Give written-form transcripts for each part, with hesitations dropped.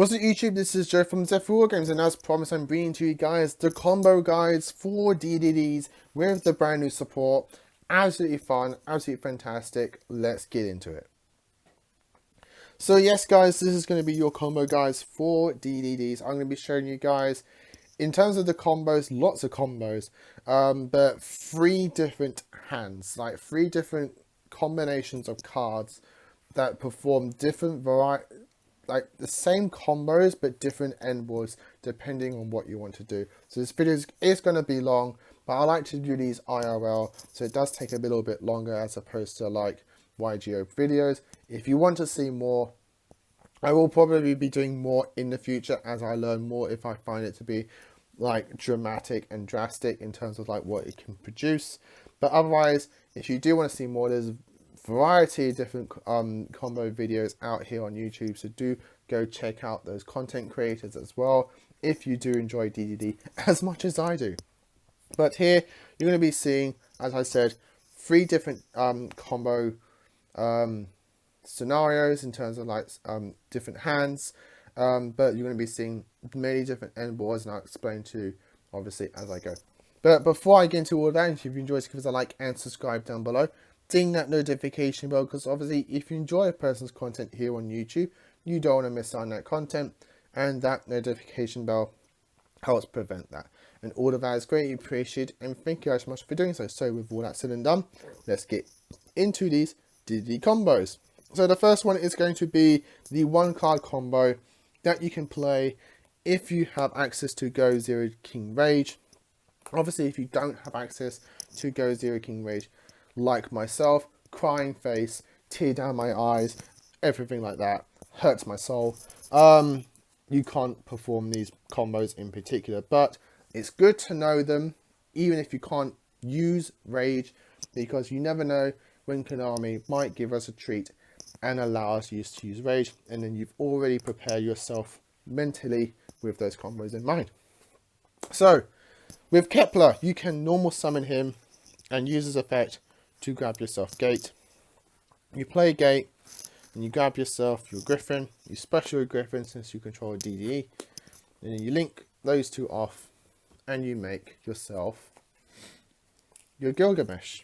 What's up YouTube, this is Joe from Zephyr Games, and as promised I'm bringing to you guys the combo guides for DDDs with the brand new support. Absolutely fun, absolutely fantastic. Let's get into it. So yes guys, this is going to be your combo guides for DDDs. I'm going to be showing you guys, in terms of the combos, lots of combos, but 3 different hands, like 3 different combinations of cards that perform different like the same combos but different end boards depending on what you want to do. So this video is going to be long, but I like to do these IRL, so it does take a little bit longer as opposed to like Yugioh videos. If you want to see more, I will probably be doing more in the future as I learn more, if I find it to be like dramatic and drastic in terms of like what it can produce. But otherwise, if you do want to see more, there's variety of different combo videos out here on YouTube, so do go check out those content creators as well if you do enjoy DDD as much as I do. But here you're going to be seeing, as I said, 3 different combo scenarios in terms of like different hands, but you're going to be seeing many different end boards, and I'll explain to you obviously as I go. But before I get into all of that, if you enjoyed, give us a like and subscribe down below. Ding that notification bell, because obviously if you enjoy a person's content here on YouTube, you don't want to miss out on that content, and that notification bell helps prevent that. And all of that is greatly appreciated, and thank you guys so much for doing so. So with all that said and done, let's get into these DDD combos. So the first one is going to be the 1 card combo that you can play if you have access to Go Zero King Rage. Obviously if you don't have access to Go Zero King Rage, like myself, crying face, tear down my eyes, everything like that, hurts my soul, you can't perform these combos in particular. But it's good to know them even if you can't use Rage, because you never know when Konami might give us a treat and allow us to use Rage, and then you've already prepared yourself mentally with those combos in mind. So with Kepler, you can normal summon him and use his effect to grab yourself Gate. You play Gate and you grab yourself your Griffin. You special your Griffin since you control a DDE, and then you link those 2 off and you make yourself your Gilgamesh.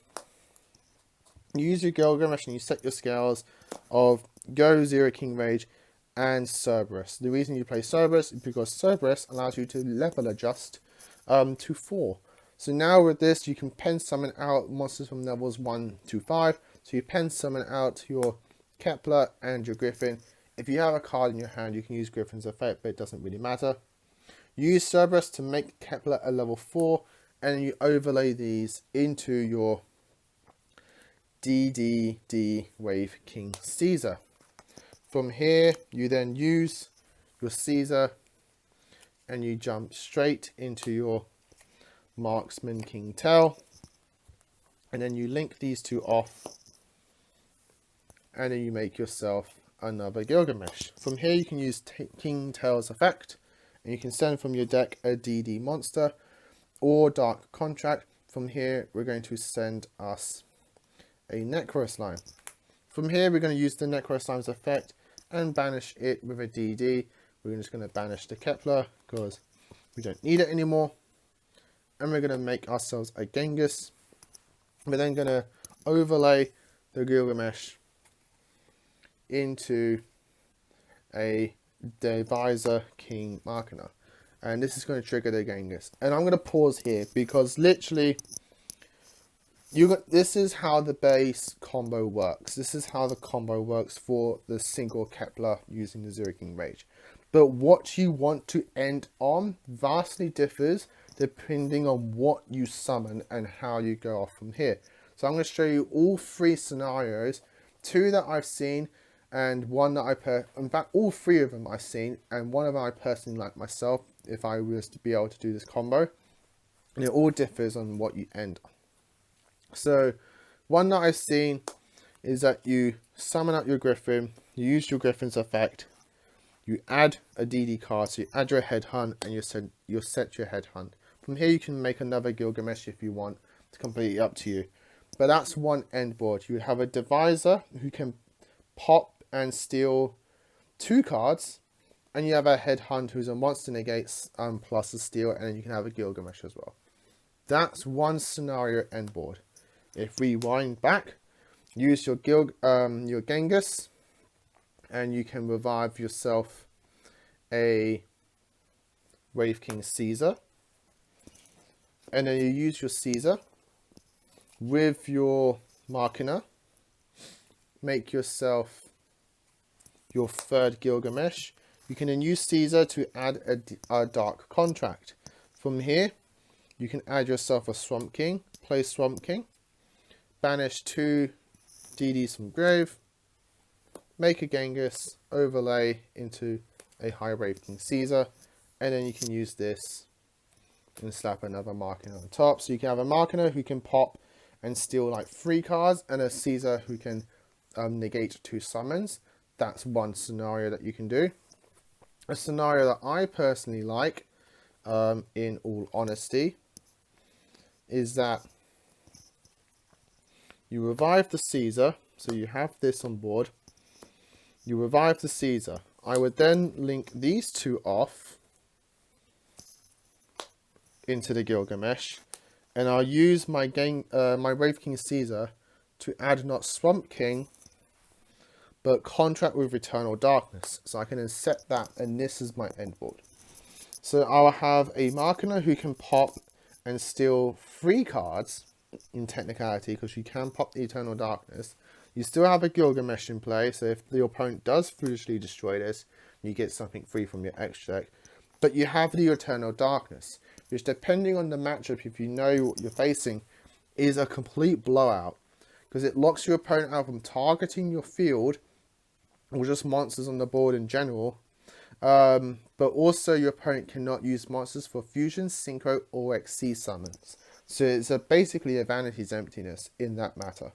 You use your Gilgamesh and you set your scales of Go Zero King Rage and Cerberus. The reason you play Cerberus is because Cerberus allows you to level adjust to 4. So now with this, you can pen summon out monsters from levels 1 to 5. So you pen summon out your Kepler and your Griffin. If you have a card in your hand, you can use Griffin's effect, but it doesn't really matter. You use Cerberus to make Kepler a level 4, and you overlay these into your DDD Wave King Caesar. From here, you then use your Caesar and you jump straight into your Marksman King Tail, and then you link these 2 off, and then you make yourself another Gilgamesh. From here you can use King Tail's effect, and you can send from your deck a DD monster or Dark Contract. From here we're going to send us a Necro Slime. From here we're going to use the Necro Slime's effect and banish it with a DD. We're just going to banish the Kepler because we don't need it anymore. And we're going to make ourselves a Genghis. We're then going to overlay the Gilgamesh into a Divisor King Marketer. And this is going to trigger the Genghis. And I'm going to pause here because literally, this is how the base combo works. This is how the combo works for the single Kepler using the Zero King Rage. But what you want to end on vastly differs depending on what you summon and how you go off from here. So I'm going to show you all 3 scenarios, 2 that I've seen and 1 that in fact all 3 of them I've seen, and 1 of them I personally like myself if I was to be able to do this combo. And it all differs on what you end on. So 1 that I've seen is that you summon up your Griffin, you use your Griffin's effect, you add a DD card, so you add your headhunt and you set your headhunt. From here you can make another Gilgamesh if you want. It's completely up to you. But that's 1 end board. You have a Divisor who can pop and steal 2 cards and you have a Headhunt who's a monster negates plus a steal, and then you can have a Gilgamesh as well. That's one scenario end board. If we wind back, use your your Genghis, and you can revive yourself a Wraith King Caesar, and then you use your Caesar with your Machina, make yourself your third Gilgamesh. You can then use Caesar to add a Dark Contract. From here, you can add yourself a Swamp King, play Swamp King, banish 2 DDs from grave, make a Genghis, overlay into a High Wraith King Caesar, and then you can use this and slap another Machina on top. So you can have a Machina who can pop and steal like 3 cards, and a Caesar who can negate 2 summons. That's one scenario that you can do. A scenario that I personally like, in all honesty, is that you revive the Caesar. So you have this on board. You revive the Caesar. I would then link these 2 off into the Gilgamesh, and I'll use my my Wraith King Caesar to add not Swamp King, but Contract with Eternal Darkness. So I can then set that, and this is my end board. So I'll have a Machina who can pop and steal 3 cards in technicality, because you can pop the Eternal Darkness. You still have a Gilgamesh in play, so if the opponent does foolishly destroy this, you get something free from your extra deck. But you have the Eternal Darkness, which, depending on the matchup, if you know what you're facing, is a complete blowout, because it locks your opponent out from targeting your field or just monsters on the board in general. But also your opponent cannot use monsters for fusion, synchro, or XC summons. So it's basically a Vanity's Emptiness in that matter.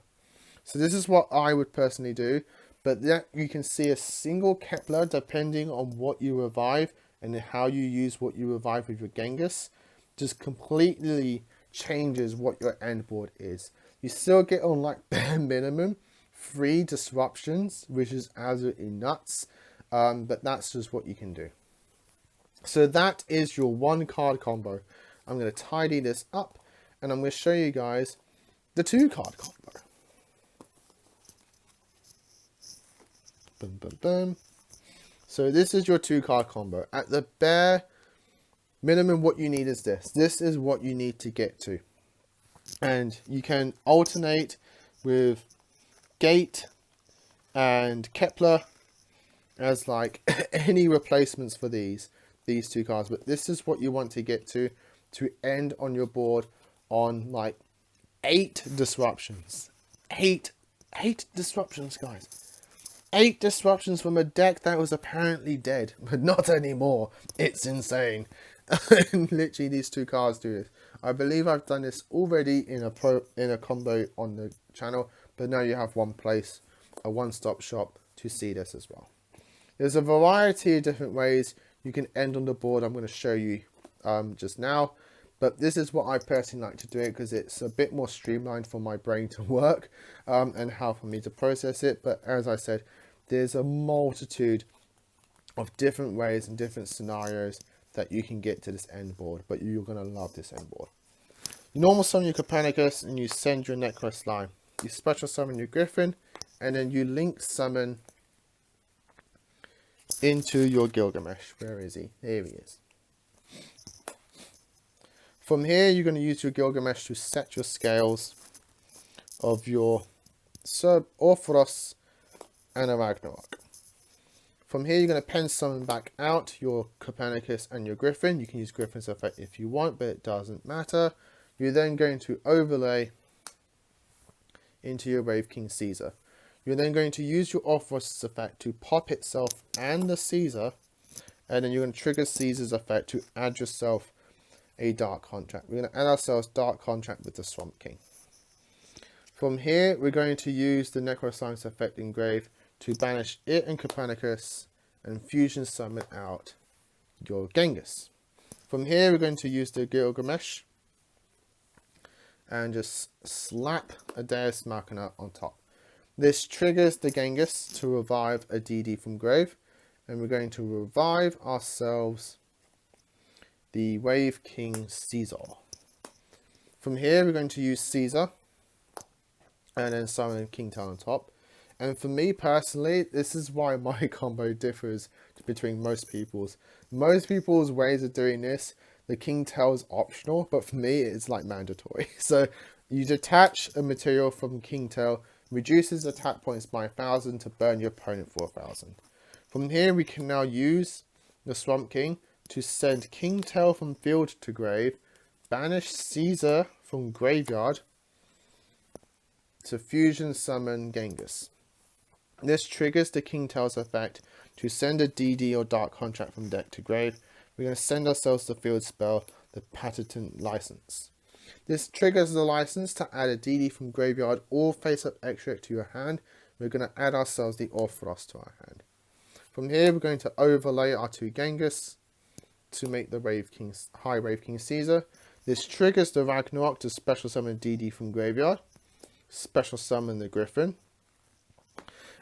So this is what I would personally do. But that you can see a single Kepler, depending on what you revive and how you use what you revive with your Genghis, just completely changes what your end board is. You still get on like bare minimum 3 disruptions, which is absolutely nuts. But that's just what you can do. So that is your 1 card combo. I'm going to tidy this up, and I'm going to show you guys the 2 card combo. Boom, boom, boom. So this is your 2 card combo. At the bare minimum, what you need is this. This is what you need to get to. And you can alternate with Gate and Kepler as like any replacements for these 2 cards. But this is what you want to get to end on your board on like 8 disruptions. 8 disruptions, guys. 8 disruptions from a deck that was apparently dead, but not anymore. It's insane. And literally these 2 cards do this. I believe I've done this already in a combo on the channel, but now you have one place, a one-stop shop to see this as well. There's a variety of different ways you can end on the board. I'm going to show you just now, but this is what I personally like to do it, because it's a bit more streamlined for my brain to work and how for me to process it. But as I said, there's a multitude of different ways and different scenarios that you can get to this end board, but you're going to love this end board. You normal summon your Copernicus and you send your Necro Slime. You special summon your Griffin, and then you link summon into your Gilgamesh. Where is he? There he is. From here, you're going to use your Gilgamesh to set your scales of your Sub Orthros and a Ragnarok. From here, you're going to pen summon back out your Copernicus and your Griffin. You can use Griffin's effect if you want, but it doesn't matter. You're then going to overlay into your Wraith King Caesar. You're then going to use your Orthros effect to pop itself and the Caesar, and then you're going to trigger Caesar's effect to add yourself a Dark Contract. We're going to add ourselves Dark Contract with the Swamp King. From here, we're going to use the Necro Slime's effect engrave to banish it and Copernicus and fusion summon out your Genghis. From here, we're going to use the Gilgamesh and just slap a Deus Machina on top. This triggers the Genghis to revive a DD from grave, and we're going to revive ourselves the Wave King Caesar. From here, we're going to use Caesar and then summon King Tail on top. And for me personally, this is why my combo differs between most people's. Most people's ways of doing this, the King Tail is optional, but for me, it's like mandatory. So you detach a material from King Tail, reduces attack points by 1,000 to burn your opponent for 1,000. From here, we can now use the Swamp King to send King Tail from field to grave, banish Caesar from graveyard to fusion summon Genghis. This triggers the King Tail's effect to send a DD or Dark Contract from deck to grave. We're going to send ourselves the field spell, the Patent License. This triggers the license to add a DD from graveyard or face-up extra to your hand. We're going to add ourselves the Orthros to our hand. From here, we're going to overlay our 2 Genghis to make the High Wave King Caesar. This triggers the Ragnarok to special summon DD from graveyard, special summon the Griffin,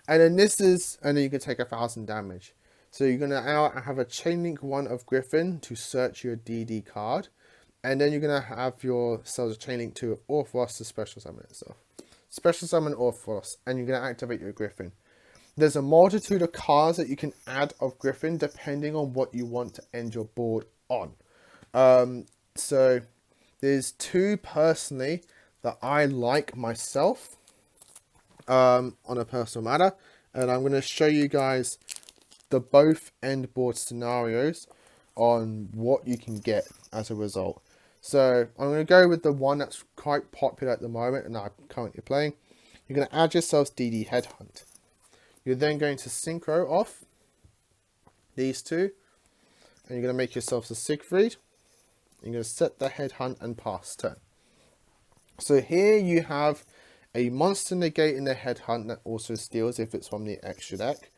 and then you can take 1,000 damage. So you're going to now have a chain link 1 of Griffin to search your DD card, and then you're going to have yourselves a chain link 2 of Orthros to special summon itself. Special summon Orthros, and you're going to activate your Griffin. There's a multitude of cards that you can add of Griffin depending on what you want to end your board on. So there's 2 personally that I like myself on a personal matter, and I'm going to show you guys the both end board scenarios on what you can get as a result. So I'm going to go with the one that's quite popular at the moment and I'm currently playing. You're going to add yourselves DD Headhunt. You're then going to synchro off these 2, and you're going to make yourselves a Siegfried. You're going to set the Headhunt and pass turn. So here you have a monster negate in the Headhunt that also steals if it's from the extra deck.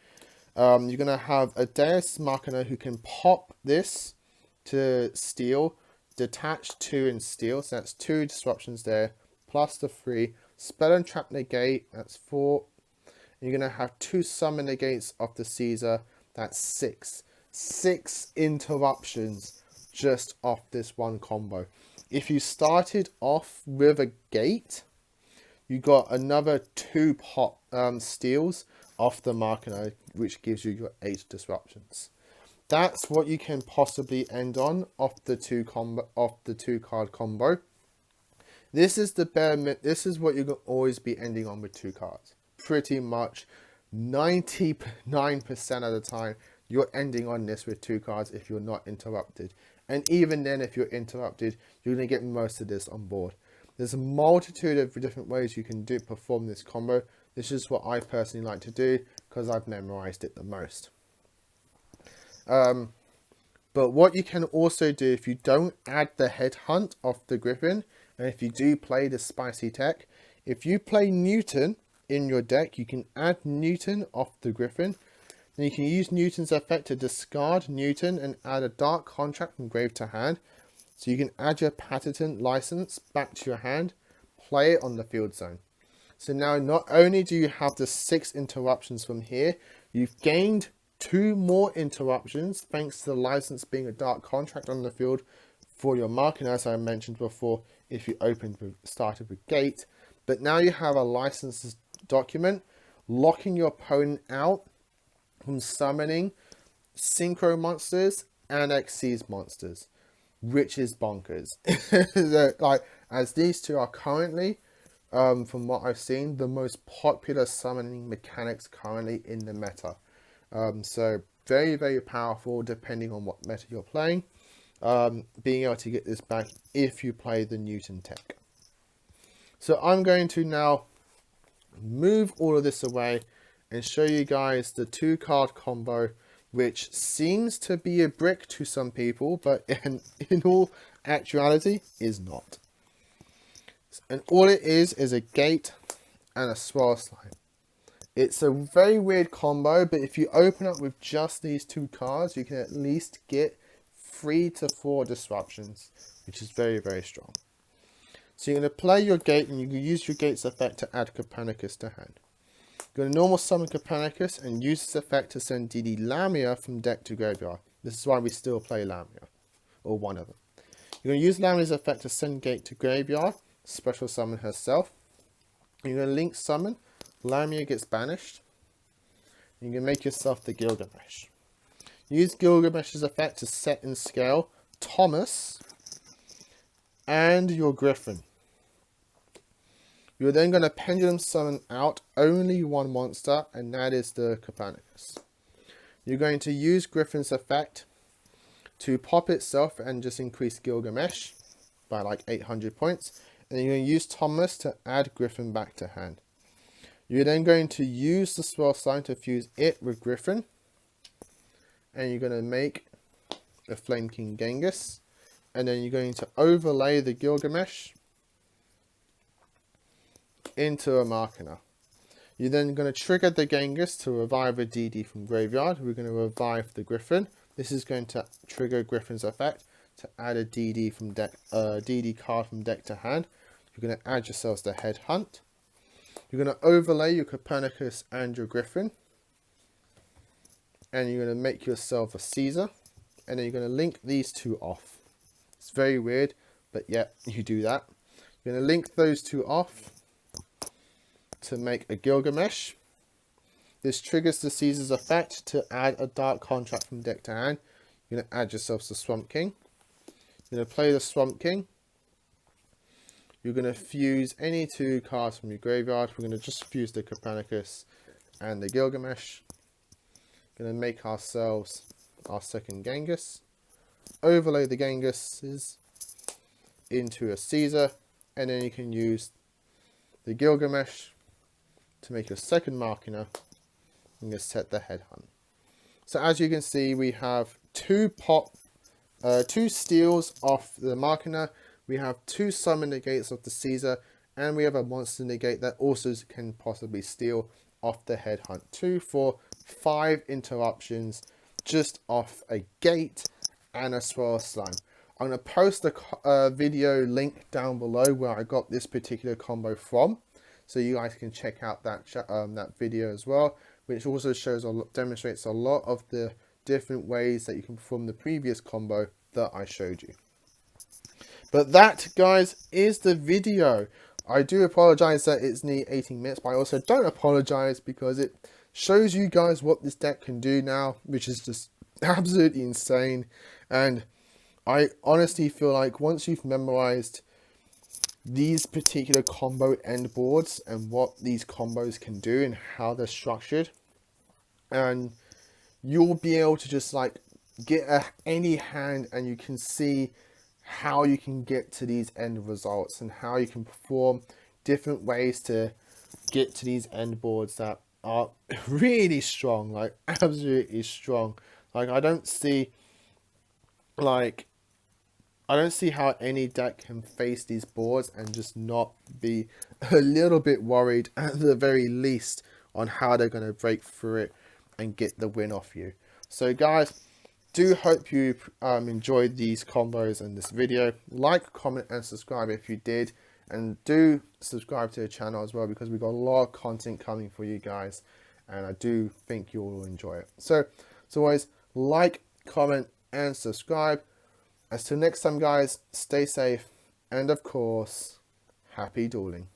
You're going to have a Deus Machina who can pop this to steal, detach 2 and steal, so that's 2 disruptions there, plus the 3. Spell and Trap negate, that's 4. You're going to have 2 summon negates of the Caesar, that's 6. 6 interruptions just off this one combo. If you started off with a gate, you got another 2 pop steals off the Machina, which gives you your 8 disruptions. That's what you can possibly end on off the 2 card combo. This is the bare minimum. This is what you can always be ending on with 2 cards. Pretty much 99% of the time you're ending on this with 2 cards if you're not interrupted. And even then, if you're interrupted, you're going to get most of this on board. There's a multitude of different ways you can perform this combo. This is what I personally like to do because I've memorized it the most. But what you can also do if you don't add the Headhunt off the Griffin, and if you do play the spicy tech, if you play Newton in your deck, you can add Newton off the Griffin. Then you can use Newton's effect to discard Newton and add a Dark Contract from grave to hand. So you can add your Patent License back to your hand, play it on the field zone. So now not only do you have the 6 interruptions from here, you've gained 2 more interruptions thanks to the license being a Dark Contract on the field for your marking, as I mentioned before, if you started with gate. But now you have a license document locking your opponent out from summoning synchro monsters and Xyz monsters, which is bonkers. As these 2 are currently, from what I've seen, the most popular summoning mechanics currently in the meta. So very, very powerful depending on what meta you're playing. Being able to get this back if you play the Newton tech. So I'm going to now move all of this away and show you guys the 2 card combo, which seems to be a brick to some people, but in all actuality is not. And all it is a gate and a swirl slime. It's a very weird combo, but if you open up with just these 2 cards, you can at least get 3 to 4 disruptions, which is very, very strong. So you're going to play your gate, and you can use your gate's effect to add Copernicus to hand. You're going to normal summon Copernicus and use this effect to send DD Lamia from deck to graveyard. This is why we still play Lamia, or one of them. You're going to use Lamia's effect to send Gate to graveyard, special summon herself. You're going to link summon, Lamia gets banished. You can make yourself the Gilgamesh. Use Gilgamesh's effect to set and scale Thomas and your Griffin. You're then going to pendulum summon out only one monster, and that is the Copernicus. You're going to use Griffin's effect to pop itself and just increase Gilgamesh by like 800 points. And you're going to use Thomas to add Griffin back to hand. You're then going to use the Swirl Slime to fuse it with Griffin. And you're going to make a Flame King Genghis. And then you're going to overlay the Gilgamesh into a Machina. You're then going to trigger the Genghis to revive a DD from graveyard. We're going to revive the Griffin. This is going to trigger Griffin's effect to add a DD from deck, DD card from deck to hand. You're going to add yourselves the Headhunt. You're going to overlay your Copernicus and your Griffin. And you're going to make yourself a Caesar. And then you're going to link these two off. It's very weird, but yeah, you do that. You're going to link those two off to make a Gilgamesh. This triggers the Caesar's effect to add a Dark Contract from deck to hand. You're going to add yourselves the Swamp King. You're going to play the Swamp King. You're going to fuse any two cards from your graveyard. We're going to just fuse the Copernicus and the Gilgamesh. Going to make ourselves our second Genghis. Overlay the Genghises into a Caesar. And then you can use the Gilgamesh to make your second Machina. I'm going to set the Headhunt. So as you can see, we have two steals off the Machina. We have two summon negates of the Caesar, and we have a monster negate that also can possibly steal off the Headhunt. 2, 4, 5 interruptions just off a gate and a Swirl Slime. I'm going to post a video link down below where I got this particular combo from, so you guys can check out that video as well, which also demonstrates a lot of the different ways that you can perform the previous combo that I showed you. But that, guys, is the video. I do apologize that it's nearly 18 minutes, but I also don't apologize because it shows you guys what this deck can do now, which is just absolutely insane. And I honestly feel like once you've memorized these particular combo end boards and what these combos can do and how they're structured, and you'll be able to just like get any hand and you can see how you can get to these end results and how you can perform different ways to get to these end boards that are really strong, like absolutely strong. Like I don't see how any deck can face these boards and just not be a little bit worried at the very least on how they're going to break through it and get the win off you. So guys, do hope you enjoyed these combos in this video. Like, comment and subscribe if you did, and do subscribe to the channel as well because we've got a lot of content coming for you guys and I do think you will enjoy it. So as always, like, comment and subscribe. Until next time guys, stay safe and of course, happy dueling.